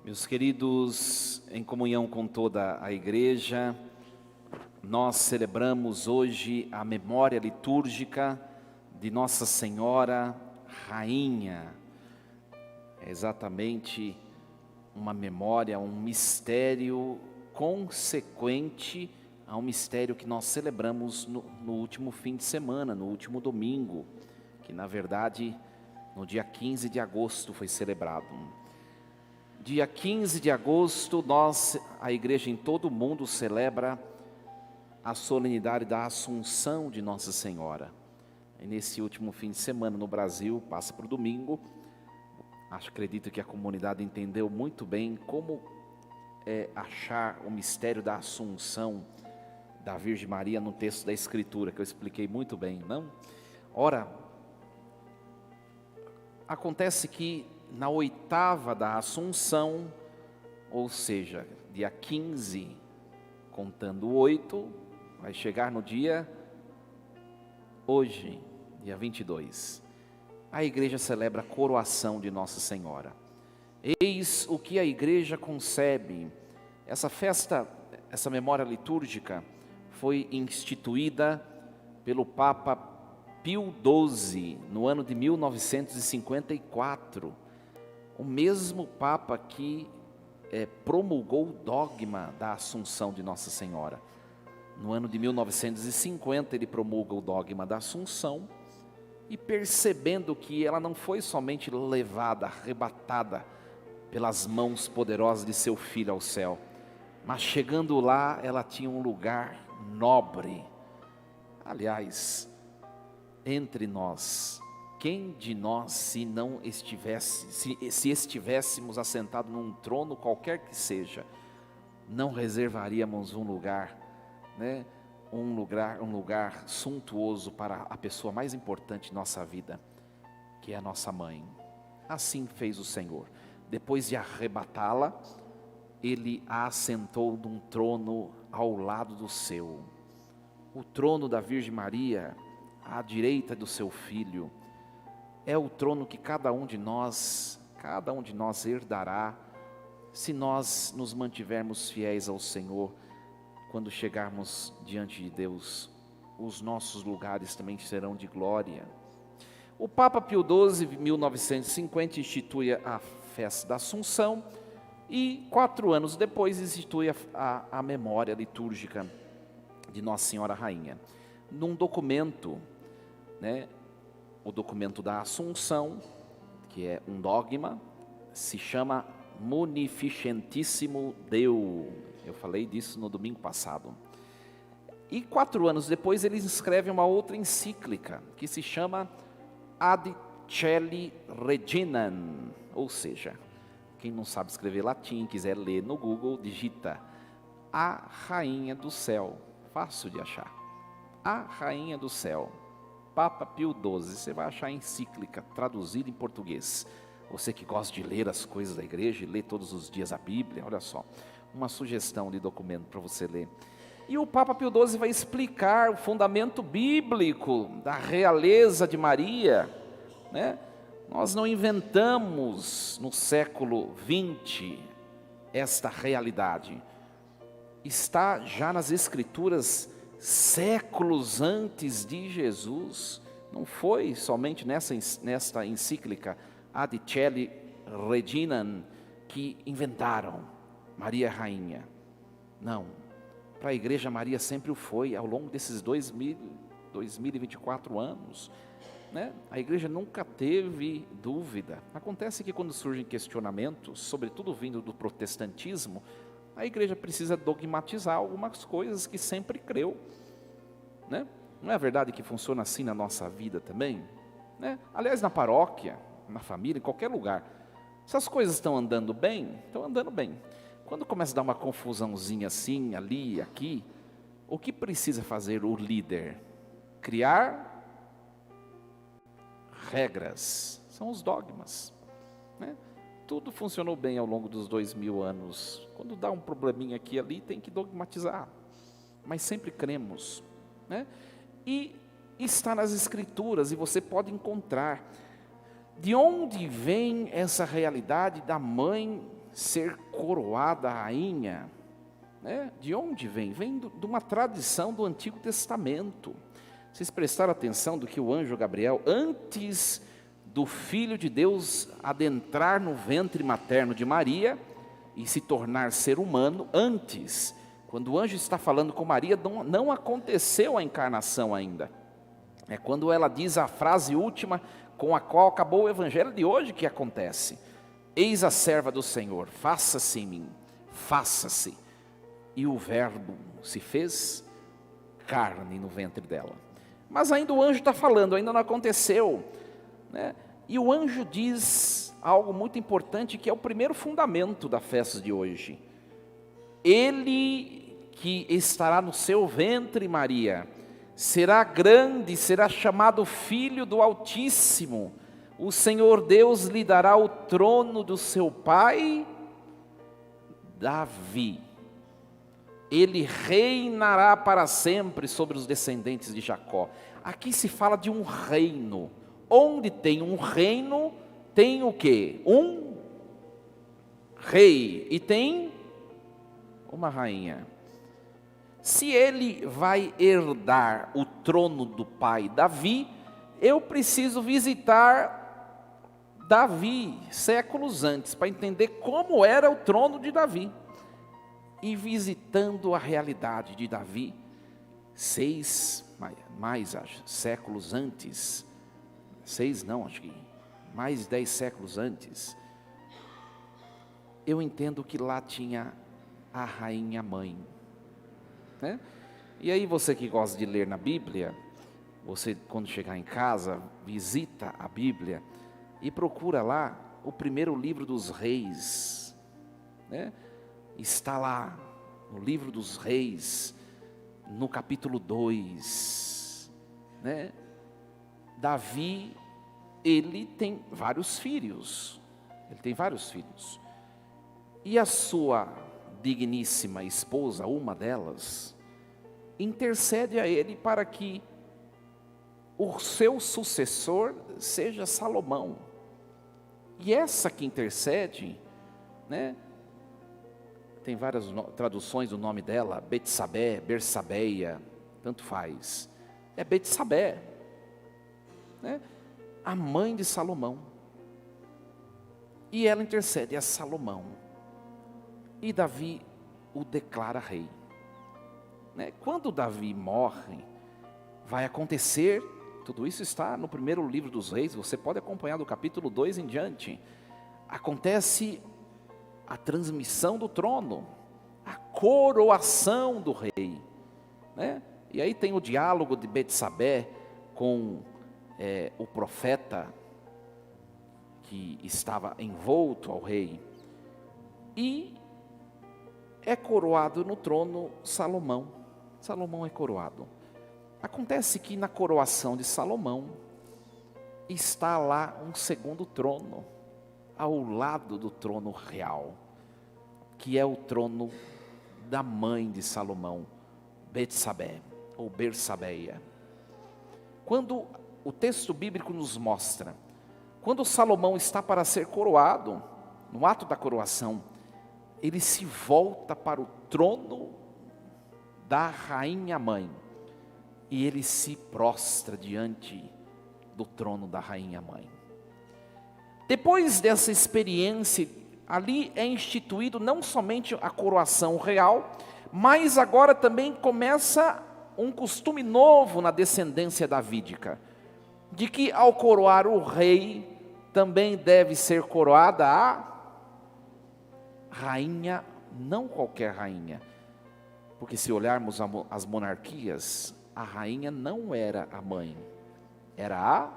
Meus queridos, em comunhão com toda a igreja, nós celebramos hoje a memória litúrgica de Nossa Senhora Rainha. É exatamente uma memória, um mistério consequente a um mistério que nós celebramos no último fim de semana, no último domingo, que na verdade no dia 15 de agosto foi celebrado. Dia 15 de agosto, a igreja em todo o mundo celebra a solenidade da Assunção de Nossa Senhora. E nesse último fim de semana no Brasil, passa para o domingo, acredito que a comunidade entendeu muito bem como achar o mistério da Assunção da Virgem Maria no texto da Escritura, que eu expliquei muito bem, não? Ora, acontece que na oitava da Assunção, ou seja, dia 15, contando 8, vai chegar no dia, hoje, dia 22. A igreja celebra a coroação de Nossa Senhora. Eis o que a igreja concebe. Essa festa, essa memória litúrgica, foi instituída pelo Papa Pio XII, no ano de 1954. O mesmo Papa que promulgou o dogma da Assunção de Nossa Senhora. No ano de 1950 ele promulga o dogma da Assunção e, percebendo que ela não foi somente levada, arrebatada pelas mãos poderosas de seu filho ao céu, mas chegando lá ela tinha um lugar nobre. Aliás, entre nós, quem de nós, se estivéssemos assentados num trono qualquer que seja, não reservaríamos um lugar, né? Um lugar suntuoso para a pessoa mais importante de nossa vida, que é a nossa mãe. Assim fez o Senhor. Depois de arrebatá-la, Ele a assentou num trono ao lado do seu. O trono da Virgem Maria, à direita do seu Filho, é o trono que cada um de nós herdará, se nós nos mantivermos fiéis ao Senhor. Quando chegarmos diante de Deus, os nossos lugares também serão de glória. O Papa Pio XII, em 1950, institui a festa da Assunção e 4 anos depois institui a memória litúrgica de Nossa Senhora Rainha. Num documento, o documento da Assunção, que é um dogma, se chama Munificentissimo Deo. Eu falei disso no domingo passado. E 4 anos depois ele escreve uma outra encíclica, que se chama Ad Coeli Reginam, ou seja, quem não sabe escrever latim, quiser ler no Google, digita A Rainha do Céu, fácil de achar. A Rainha do Céu, Papa Pio XII, você vai achar a encíclica traduzida em português. Você que gosta de ler as coisas da igreja e ler todos os dias a Bíblia, olha só, uma sugestão de documento para você ler. E o Papa Pio XII vai explicar o fundamento bíblico da realeza de Maria, né? Nós não inventamos no século XX esta realidade. Está já nas Escrituras séculos antes de Jesus. Não foi somente nesta encíclica Ad Coeli Reginam que inventaram Maria Rainha. Não, para a igreja Maria sempre o foi, ao longo desses 2024 anos, né? A igreja nunca teve dúvida. Acontece que quando surgem questionamentos, sobretudo vindo do protestantismo, a igreja precisa dogmatizar algumas coisas que sempre creu, né? Não é verdade que funciona assim na nossa vida também, né? Aliás, na paróquia, na família, em qualquer lugar, se as coisas estão andando bem, estão andando bem. Quando começa a dar uma confusãozinha assim, ali, aqui, o que precisa fazer o líder? Criar regras, são os dogmas, né? Tudo funcionou bem ao longo dos 2000 anos. Quando dá um probleminha aqui e ali, tem que dogmatizar. Mas sempre cremos, né? E está nas Escrituras, e você pode encontrar. De onde vem essa realidade da mãe ser coroada rainha, né? De onde vem? Vem de uma tradição do Antigo Testamento. Vocês prestaram atenção do que o anjo Gabriel, antes do Filho de Deus adentrar no ventre materno de Maria e se tornar ser humano, antes, quando o anjo está falando com Maria, não aconteceu a encarnação ainda. É quando ela diz a frase última com a qual acabou o evangelho de hoje que acontece. Eis a serva do Senhor, faça-se em mim, faça-se. E o verbo se fez carne no ventre dela. Mas ainda o anjo está falando, ainda não aconteceu, né? E o anjo diz algo muito importante, que é o primeiro fundamento da festa de hoje. Ele que estará no seu ventre, Maria, será grande, será chamado Filho do Altíssimo. O Senhor Deus lhe dará o trono do seu pai, Davi. Ele reinará para sempre sobre os descendentes de Jacó. Aqui se fala de um reino. Onde tem um reino, tem o quê? Um rei e tem uma rainha. Se ele vai herdar o trono do pai Davi, eu preciso visitar Davi séculos antes, para entender como era o trono de Davi. E visitando a realidade de Davi, séculos antes, acho que mais de 10 séculos antes, eu entendo que lá tinha a rainha mãe, né? E aí você que gosta de ler na Bíblia, você quando chegar em casa, visita a Bíblia e procura lá o primeiro livro dos reis, né? Está lá, no livro dos reis, no capítulo 2, né? Davi, ele tem vários filhos, e a sua digníssima esposa, uma delas, intercede a ele para que o seu sucessor seja Salomão. E essa que intercede, né? Tem várias traduções do nome dela, Betsabé, Bersabeia, tanto faz. É Betsabé, né? A mãe de Salomão. E ela intercede a Salomão. E Davi o declara rei, né? Quando Davi morre, vai acontecer, tudo isso está no primeiro livro dos reis, você pode acompanhar do capítulo 2 em diante. Acontece a transmissão do trono, a coroação do rei, né? E aí tem o diálogo de Betsabé com o profeta que estava envolto ao rei, e é coroado no trono Salomão. Salomão é coroado. Acontece que na coroação de Salomão está lá um segundo trono, ao lado do trono real, que é o trono da mãe de Salomão, Betsabé, ou Bersabeia. Quando o texto bíblico nos mostra, quando Salomão está para ser coroado, no ato da coroação, ele se volta para o trono da rainha mãe, e ele se prostra diante do trono da rainha mãe. Depois dessa experiência, ali é instituído não somente a coroação real, mas agora também começa um costume novo na descendência davídica, de que ao coroar o rei, também deve ser coroada a rainha, não qualquer rainha, porque se olharmos as monarquias, a rainha não era a mãe, era a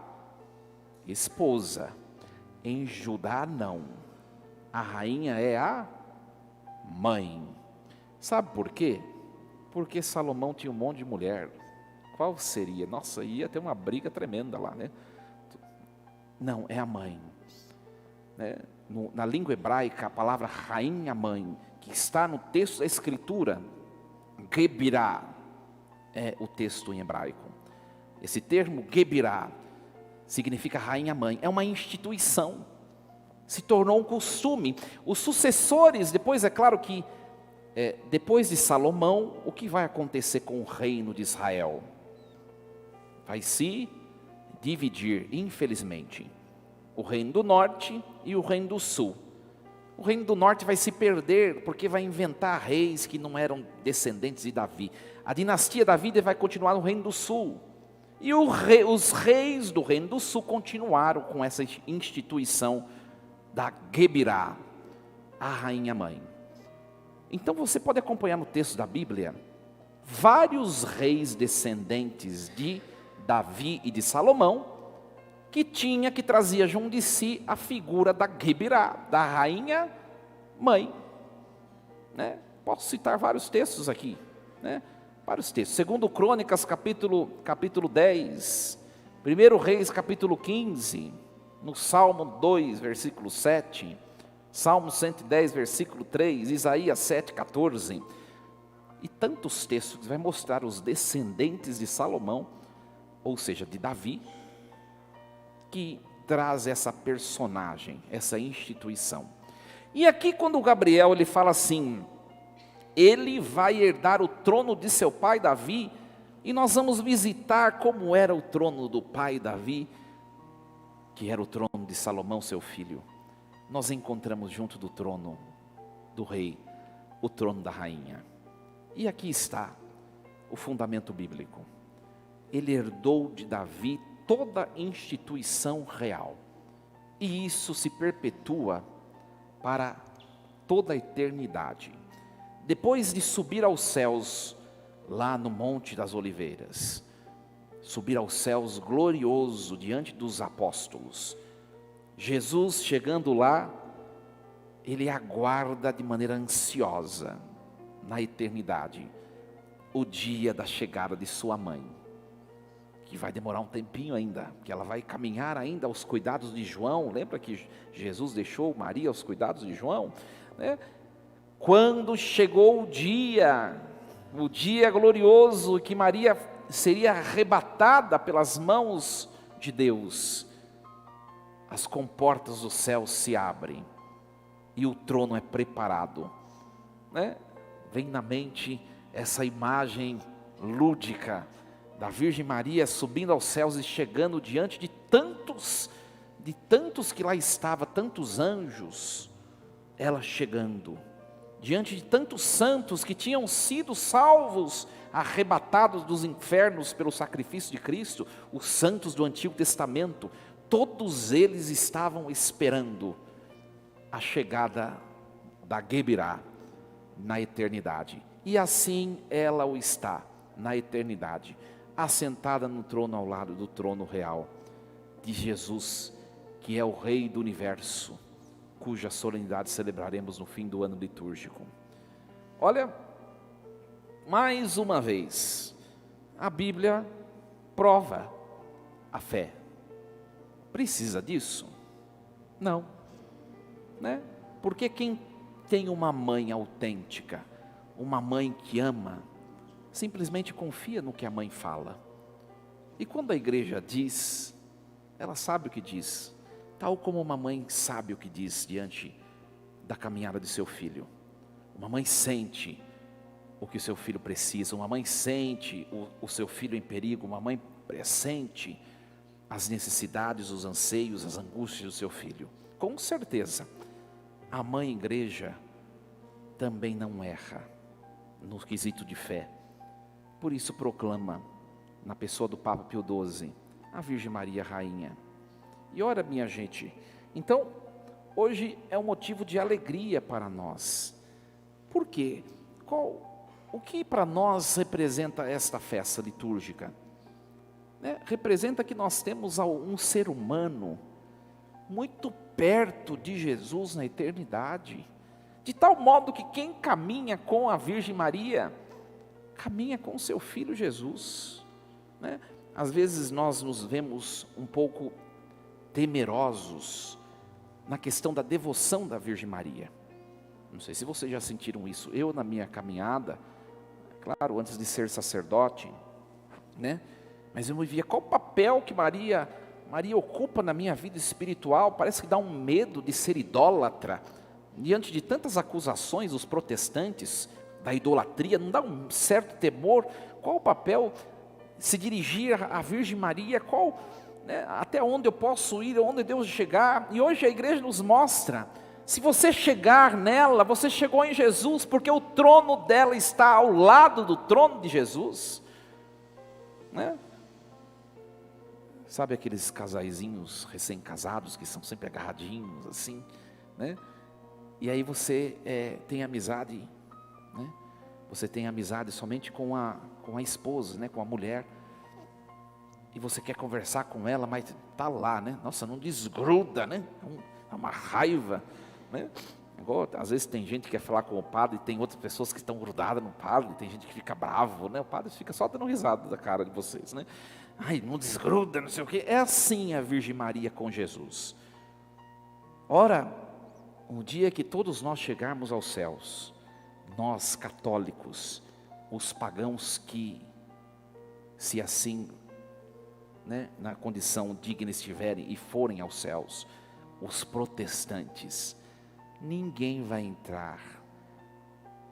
esposa. Em Judá não, a rainha é a mãe. Sabe por quê? Porque Salomão tinha um monte de mulher. Qual seria? Nossa, ia ter uma briga tremenda lá, né? Não, é a mãe, né? Na língua hebraica, a palavra rainha-mãe, que está no texto da escritura, Gebirá, é o texto em hebraico. Esse termo Gebirá significa rainha-mãe, é uma instituição. Se tornou um costume. Os sucessores, depois é claro que, depois de Salomão, o que vai acontecer com o reino de Israel? Vai se dividir, infelizmente, o reino do norte e o reino do sul. O reino do norte vai se perder, porque vai inventar reis que não eram descendentes de Davi. A dinastia Davi vai continuar no reino do sul. E os reis do reino do sul continuaram com essa instituição da Gebirá, a rainha mãe. Então você pode acompanhar no texto da Bíblia, vários reis descendentes de Davi e de Salomão, que trazia junto de si a figura da Gebirá, da rainha mãe. Posso citar vários textos aqui, vários textos. Segundo Crônicas, capítulo 10, 1 Reis, capítulo 15, no Salmo 2, versículo 7, Salmo 110, versículo 3, Isaías 7, 14, e tantos textos que vai mostrar os descendentes de Salomão, ou seja, de Davi, que traz essa personagem, essa instituição. E aqui quando Gabriel ele fala assim, ele vai herdar o trono de seu pai Davi, e nós vamos visitar como era o trono do pai Davi, que era o trono de Salomão, seu filho. Nós encontramos junto do trono do rei, o trono da rainha. E aqui está o fundamento bíblico. Ele herdou de Davi toda a instituição real. E isso se perpetua para toda a eternidade. Depois de subir aos céus, lá no Monte das Oliveiras, subir aos céus glorioso diante dos apóstolos, Jesus chegando lá, ele aguarda de maneira ansiosa, na eternidade, o dia da chegada de sua mãe, que vai demorar um tempinho ainda, que ela vai caminhar ainda aos cuidados de João. Lembra que Jesus deixou Maria aos cuidados de João? Quando chegou o dia glorioso, que Maria seria arrebatada pelas mãos de Deus, as comportas do céu se abrem, e o trono é preparado, Vem na mente essa imagem lúdica, da Virgem Maria subindo aos céus e chegando diante de tantos que lá estavam, tantos anjos, ela chegando, diante de tantos santos que tinham sido salvos, arrebatados dos infernos pelo sacrifício de Cristo, os santos do Antigo Testamento, todos eles estavam esperando a chegada da Gebirá na eternidade, e assim ela o está na eternidade, assentada no trono ao lado do trono real de Jesus, que é o Rei do Universo, cuja solenidade celebraremos no fim do ano litúrgico. Olha, mais uma vez, a Bíblia prova a fé. Precisa disso? Não, Porque quem tem uma mãe autêntica, uma mãe que ama, simplesmente confia no que a mãe fala. E quando a igreja diz, ela sabe o que diz, tal como uma mãe sabe o que diz diante da caminhada de seu filho. Uma mãe sente o que o seu filho precisa, uma mãe sente o seu filho em perigo, uma mãe pressente as necessidades, os anseios, as angústias do seu filho. Com certeza, a mãe igreja também não erra no quesito de fé. Por isso proclama, na pessoa do Papa Pio XII, a Virgem Maria Rainha. E ora, minha gente, então, hoje é um motivo de alegria para nós. Por quê? O que para nós representa esta festa litúrgica? Representa que nós temos um ser humano muito perto de Jesus na eternidade, de tal modo que quem caminha com a Virgem Maria, caminha com o seu Filho Jesus. Às vezes nós nos vemos um pouco temerosos na questão da devoção da Virgem Maria. Não sei se vocês já sentiram isso. Eu, na minha caminhada, claro, antes de ser sacerdote, mas eu me via qual o papel que Maria Maria ocupa na minha vida espiritual, parece que dá um medo de ser idólatra. Diante de tantas acusações dos protestantes da idolatria, não dá um certo temor? Qual o papel se dirigir à Virgem Maria? Até onde eu posso ir, onde Deus chegar? E hoje a igreja nos mostra, se você chegar nela, você chegou em Jesus, porque o trono dela está ao lado do trono de Jesus, né? Sabe aqueles casaizinhos recém-casados que são sempre agarradinhos assim, né? E aí você tem amizade, né? Você tem amizade somente com a esposa, né? Com a mulher. E você quer conversar com ela, mas está lá, né? Nossa, não desgruda, né? É uma raiva, né? Às vezes tem gente que quer falar com o padre, e tem outras pessoas que estão grudadas no padre, tem gente que fica bravo, né? O padre fica só dando risada da cara de vocês, né? Ai, não desgruda, não sei o quê. É assim a Virgem Maria com Jesus. Ora, um dia que todos nós chegarmos aos céus, nós católicos, os pagãos que, se assim, né, na condição digna estiverem e forem aos céus, os protestantes, ninguém vai entrar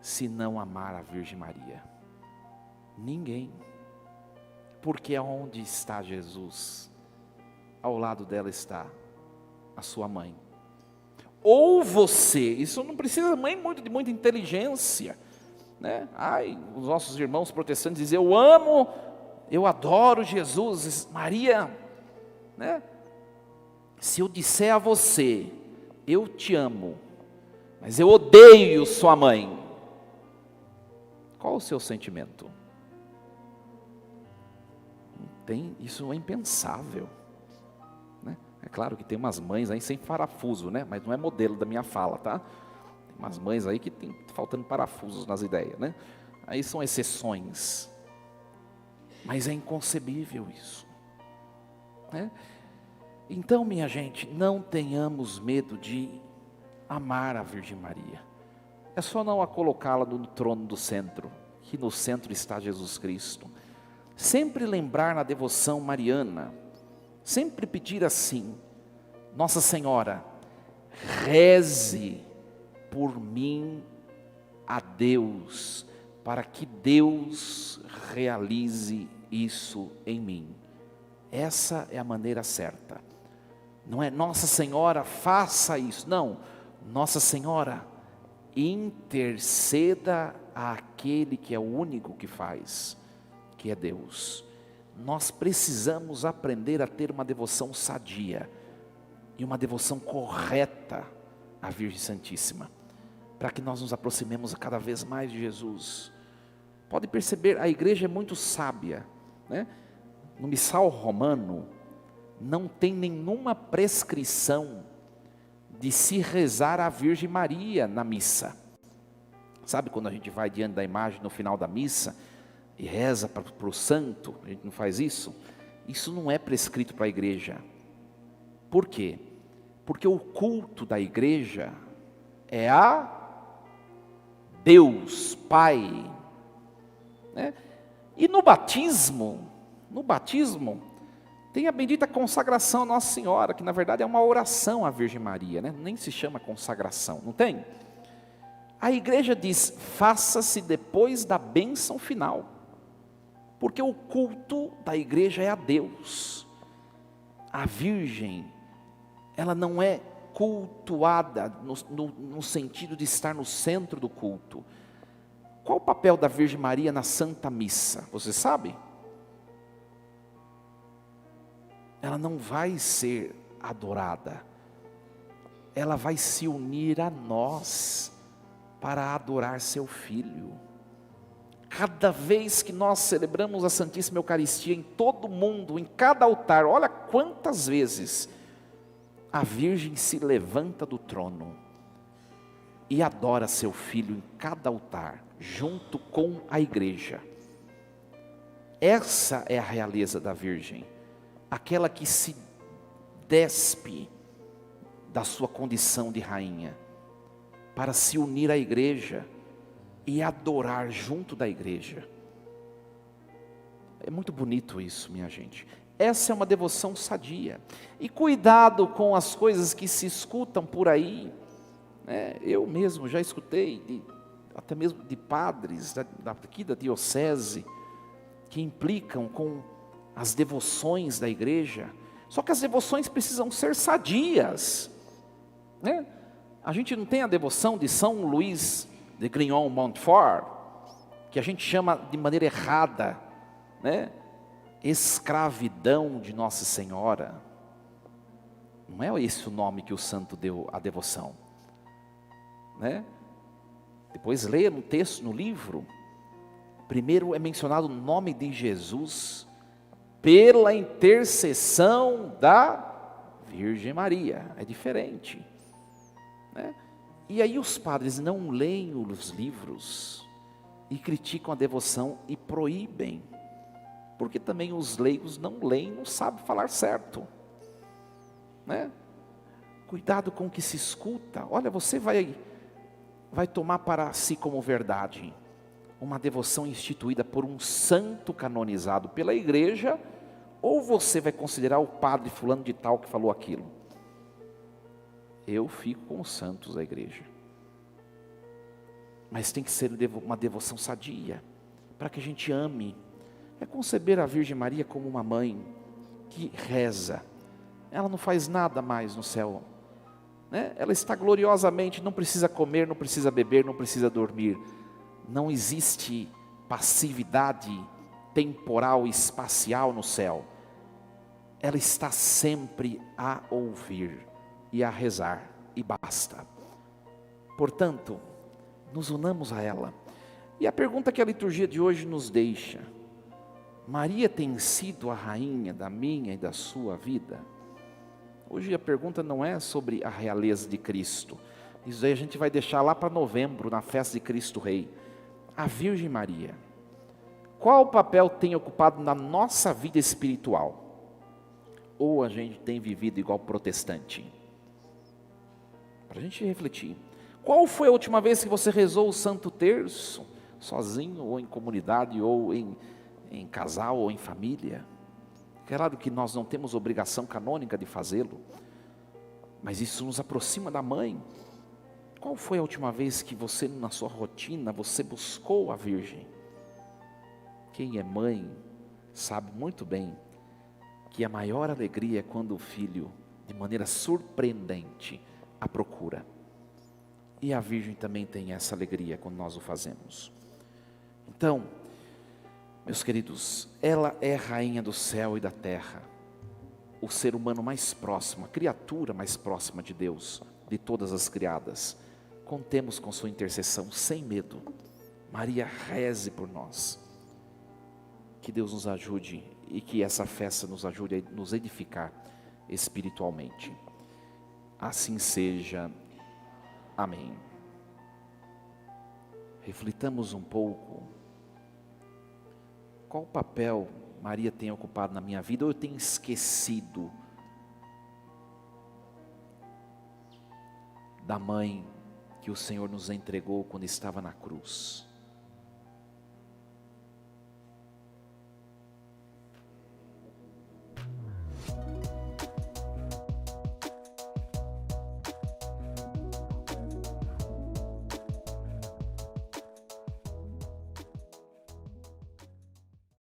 se não amar a Virgem Maria. Ninguém. Porque aonde está Jesus? Ao lado dela está a sua mãe. Ou você, isso não precisa de muita inteligência, né? Os nossos irmãos protestantes dizem, eu amo, eu adoro Jesus. Maria, né? Se eu disser a você, eu te amo, mas eu odeio sua mãe, qual o seu sentimento? Isso é impensável, né? É claro que tem umas mães aí sem parafuso, né? Mas não é modelo da minha fala, tá? Tem umas mães aí que tem faltando parafusos nas ideias, né? Aí são exceções, mas é inconcebível isso, né? Então, minha gente, não tenhamos medo de amar a Virgem Maria. É só não a colocá-la no trono do centro, que no centro está Jesus Cristo. Sempre lembrar na devoção mariana, sempre pedir assim, Nossa Senhora, reze por mim a Deus, para que Deus realize isso em mim. Essa é a maneira certa. Não é Nossa Senhora, faça isso. Não, Nossa Senhora, interceda àquele que é o único que faz, que é Deus. Nós precisamos aprender a ter uma devoção sadia e uma devoção correta à Virgem Santíssima, para que nós nos aproximemos cada vez mais de Jesus. Pode perceber, a igreja é muito sábia, né? No missal romano não tem nenhuma prescrição de se rezar à Virgem Maria na missa. Sabe quando a gente vai diante da imagem no final da missa e reza para o santo, a gente não faz isso? Isso não é prescrito para a igreja. Por quê? Porque o culto da igreja é a Deus Pai, né? E no batismo tem a bendita consagração a Nossa Senhora, que na verdade é uma oração à Virgem Maria, né? Nem se chama consagração, não tem? A igreja diz, faça-se depois da bênção final, porque o culto da igreja é a Deus. A Virgem, ela não é cultuada no sentido de estar no centro do culto. Qual o papel da Virgem Maria na Santa Missa? Você sabe? Ela não vai ser adorada, ela vai se unir a nós para adorar seu Filho. Cada vez que nós celebramos a Santíssima Eucaristia, em todo mundo, em cada altar, olha quantas vezes a Virgem se levanta do trono e adora seu Filho em cada altar, junto com a igreja. Essa é a realeza da Virgem, aquela que se despe da sua condição de rainha, para se unir à igreja e adorar junto da igreja. É muito bonito isso, minha gente. Essa é uma devoção sadia. E cuidado com as coisas que se escutam por aí, né? Eu mesmo já escutei, até mesmo de padres daqui da diocese, que implicam com as devoções da igreja. Só que as devoções precisam ser sadias, né? A gente não tem a devoção de São Luís de Grignon Montfort, que a gente chama de maneira errada, né? Escravidão de Nossa Senhora. Não é esse o nome que o santo deu à devoção, né? Depois leia no texto, no livro, primeiro é mencionado o nome de Jesus, pela intercessão da Virgem Maria. É diferente, né? E aí os padres não leem os livros e criticam a devoção e proíbem, porque também os leigos não leem, não sabem falar certo, né? Cuidado com o que se escuta. Olha, você vai tomar para si como verdade uma devoção instituída por um santo canonizado pela igreja, ou você vai considerar o padre fulano de tal que falou aquilo? Eu fico com os santos da igreja, mas tem que ser uma devoção sadia, para que a gente ame. É conceber a Virgem Maria como uma mãe que reza. Ela não faz nada mais no céu, né? Ela está gloriosamente, não precisa comer, não precisa beber, não precisa dormir. Não existe passividade temporal e espacial no céu. Ela está sempre a ouvir e a rezar, e basta. Portanto, nos unamos a ela. E a pergunta que a liturgia de hoje nos deixa: Maria tem sido a rainha da minha e da sua vida? Hoje a pergunta não é sobre a realeza de Cristo. Isso aí a gente vai deixar lá para novembro, na festa de Cristo Rei. A Virgem Maria, qual papel tem ocupado na nossa vida espiritual? Ou a gente tem vivido igual protestante? Para a gente refletir. Qual foi a última vez que você rezou o Santo Terço? Sozinho, ou em comunidade, ou em casal, ou em família? Claro que nós não temos obrigação canônica de fazê-lo, mas isso nos aproxima da mãe. Qual foi a última vez que você, na sua rotina, você buscou a Virgem? Quem é mãe sabe muito bem que a maior alegria é quando o filho, de maneira surpreendente, a procura. E a Virgem também tem essa alegria quando nós o fazemos. Então, meus queridos, ela é rainha do céu e da terra, o ser humano mais próximo, a criatura mais próxima de Deus, de todas as criadas. Contemos com sua intercessão sem medo. Maria, reze por nós. Que Deus nos ajude e que essa festa nos ajude a nos edificar espiritualmente. Assim seja. Amém. Reflitamos um pouco. Qual papel Maria tem ocupado na minha vida, ou eu tenho esquecido da mãe que o Senhor nos entregou quando estava na cruz?